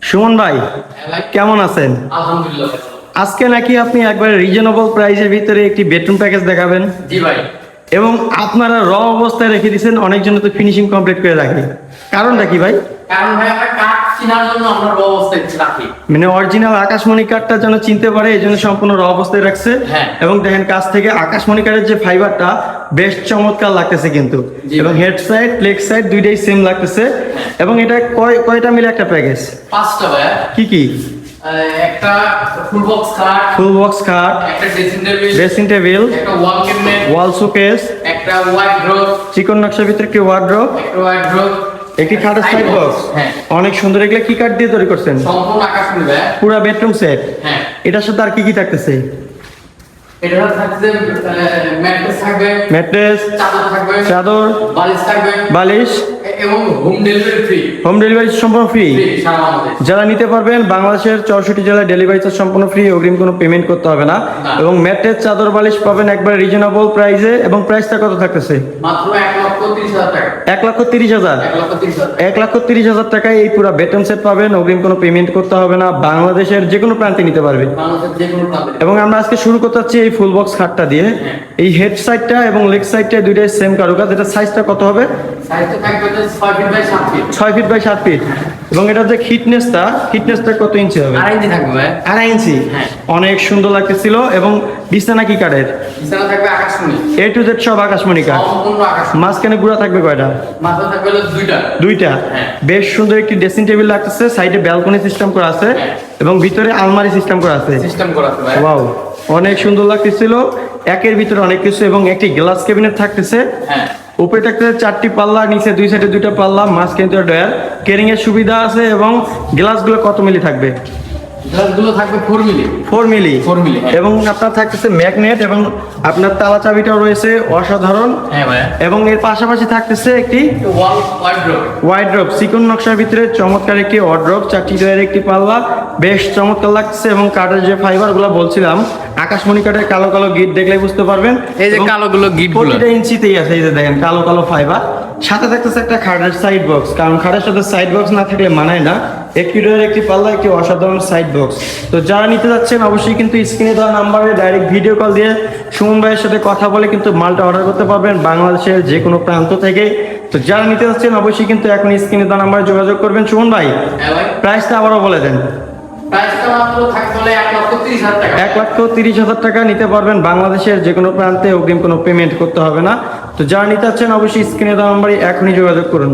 সুমন ভাই, কেমন আছেন? আলহামদুলিল্লাহ। আজকে নাকি আপনি একবার রিজনেবল প্রাইসের ভিতরে একটি বেডরুম প্যাকেজ দেখাবেন জি ভাই। এবং আপনারা র অবস্থায় রেখে দিয়েছেন, অনেকজন তো ফিনিশিং কমপ্লিট করে রাখে। কারণটা কি ভাই? কারণ ভাই আমরা কাঠ চিনার জন্য আমরা র অবস্থায় রাখি। মানে অরিজিনাল আকাশমণি কাঠটা যেন চিনতে পারে, এই জন্য সম্পূর্ণ র অবস্থায় রাখছে। হ্যাঁ। এবং দেখেন কাছ থেকে আকাশমণি কাঠের যে ফাইবারটা বেশ চমৎকার লাগতেছে কিন্তু, জি এবং ভাই। হেড সাইড লেগ সাইড দুইটাই সেম লাগতেছে। এবং এটা কয়টা মিলে একটা প্যাকেজ? 5টা ভাই। কি কি? একটা ফুল বক্স খাট, ফুল বক্স খাট, একটা ড্রেসিং টেবিল, একটা ওয়াল ক্যাবিনেট, ওয়াল শোকেস, একটা ওয়ার্ডরোব, চিকন নকশার ভিতরে একটি ওয়ার্ড্রোব, একটা ওয়ার্ডরোব, একটি খাটের সাইড বক্স। হ্যাঁ। অনেক সুন্দর। এগুলো কি কাঠ দিয়ে তৈরি করছেন? সম্পূর্ণ আকাশমণি ভাই। পুরা বেডরুম সেট। হ্যাঁ। এটার সাথে আর কি কি থাকতেছে? এটা থাকছে ম্যাট্রেস থাকবে, ম্যাট্রেস, চাদর থাকবে, চাদর, বালিশ থাকবে, বালিশ, এবং home delivery free. Home delivery সম্পূর্ণ ফ্রি। সারা বাংলাদেশ। যারা নিতে পারবেন বাংলাদেশের 64 জেলায় ডেলিভারি চার্জ সম্পূর্ণ ফ্রি, অগ্রিম কোনো পেমেন্ট করতে হবে না। না। এবং ম্যাট্রেস, চাদর, বালিশ পাবেন একবার রিজনেবল প্রাইসে। এবং প্রাইসটা কত থাকতেছে? মাত্র 1,30,000 টাকা। 1,30,000। 1,30,000 1,30,000 টাকায় এই পুরো বেডরুম সেট পাবেন, অগ্রিম কোনো পেমেন্ট করতে হবে না। বাংলাদেশের যে কোনো প্রান্তে নিতে পারবে। বাংলাদেশের যে কোনো প্রান্তে। এবং আমরা আজকে শুরু করতে যাচ্ছি এই ফুল বক্স খাটটা দিয়ে। এই হেড সাইডটা এবং লেগ সাইডটা দুইটাই সেম কারুকাজ। এটা সাইজটা কত হবে? সাইজটা থাকবে 6 feet by 7 feet. 6 feet by 7 feet. এবং এটার যে ফিটনেসটা কত ইঞ্চি হবে? 2.5 ইঞ্চি থাকবে ভাই। 2.5 ইঞ্চি। হ্যাঁ। অনেক সুন্দর লাগতেছিল। এবং বিছানা কি কাঠের? বিছানা থাকবে আকাশমণি। A to Z সব আকাশমণি কাঠ। সম্পূর্ণ আকাশমণি। মাঝখানে গুঁড়া থাকবে কয়টা? মাথা থাকবে হলো 2টা। দুইটা। হ্যাঁ। বেশ সুন্দর একটি ড্রেসিং টেবিল লাগতেছে, সাইডে ব্যালকনি সিস্টেম করা আছে। হ্যাঁ। এবং ভিতরে আলমারি সিস্টেম করা আছে। সিস্টেম করা আছে ভাই। ওয়াও, অনেক সুন্দর লাগতেছিল। একের ভিতরে অনেক কিছু। এবং একটি গ্লাস ক্যাবিনেট থাকতেছে। হ্যাঁ। উপরে থাকতেছে 4টি পাল্লা, নিচে দুই সাইডে 2টা পাল্লা, মাঝখানে দুটো ডয়ার, কেরিং এর সুবিধা আছে। এবং গ্লাসগুলো কত মিলি থাকবে? গ্লাসগুলো থাকবে 4 মিলি। 4 মিলি। 4 মিলি, হ্যাঁ। এবং আপনার থাকতেছে ম্যাগনেট, এবং আপনার তালা চাবিটাও রয়েছে অসাধারণ। হ্যাঁ ভাই। এবং এর পাশাপাশি থাকতেছে একটি ওয়াল ওয়ার্ডরোব। ওয়ার্ডরোব, চিকন নকশার ভিতরে চমৎকার একটি ওয়ার্ডরোব, 4টি ডয়ার, একটি পাল্লা, বেশ চমৎকার লাগছে। এবং কাঠের যে ফাইবার গুলো বলছিলাম, আকাশমণি কাঠের কালো কালো গিট দেখলেই বুঝতে পারবেন। এই যে এবং কালোগুলো গিটগুলো। প্রতিটা ইঞ্চিতেই আছে। এই যে দেখেন কালো কালো ফাইবার। সাথে থাকতেছে একটা খাটের সাইড বক্স, কারণ খাটের সাথে সাইড বক্স না থাকলে মানায় না। একটি ডয়ার, একটি পাল্লা, একটি অসাধারণ সাইড বক্স। তো যারা নিতে যাচ্ছেন অবশ্যই কিন্তু স্ক্রিনে দেওয়া নাম্বারে ডাইরেক্ট ভিডিও কল দিয়ে সুমন ভাইয়ের সাথে কথা বলে কিন্তু মালটা অর্ডার করতে পারবেন বাংলাদেশের যে কোনো প্রান্ত থেকে। তো যারা নিতে যাচ্ছেন অবশ্যই কিন্তু এখন স্ক্রিনে দেওয়া নাম্বারে যোগাযোগ করবেন। সুমন ভাই, হ্যাঁ ভাই। প্রাইসটা আবারও বলে দেন। প্রাইসটা মাত্র থাকবে হলো 1,30,000 টাকা। 1,30,000 টাকা নিতে পারবেন বাংলাদেশের যে কোনো প্রান্তে, অগ্রিম কোনো পেমেন্ট করতে হবে না। তো যারা নিতে যাচ্ছেন অবশ্যই স্ক্রিনে দেওয়া নাম্বারে এখনই যোগাযোগ করুন।